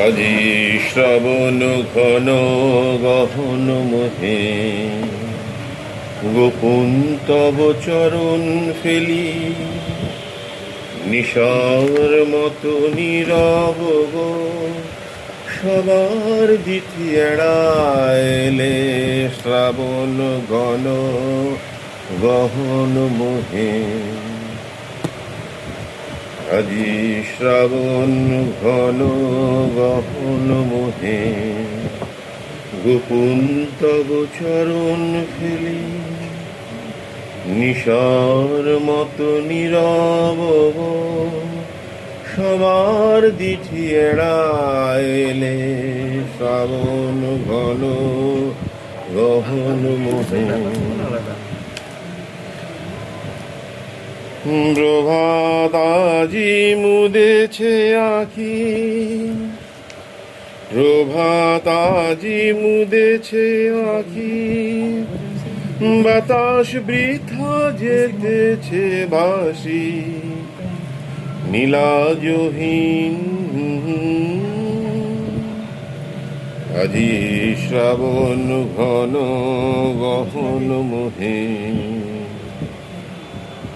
আজি শ্রাবণ ঘন গহন মোহে, গোপন তব চরণ ফেলি, নিশার মতো নীরব গো, সবার দিতি এড়াইলে শ্রাবণ ঘন গহন মোহে। আজি শ্রাবণ ঘন গহন মোহে, গোপন তব চরণ ফেলি, নিশার মতো নীরব গো, সবার দিঠি এড়াইলে শ্রাবণ ঘন গহন মোহে। প্রভাত আজি মুদেছে আঁখি, প্রভাত আজি মুদেছে আঁখি, বাতাস বৃথা যেতেছে ভাসি, নীলাজহীন আজি শ্রাবণ ঘন গহন মোহে।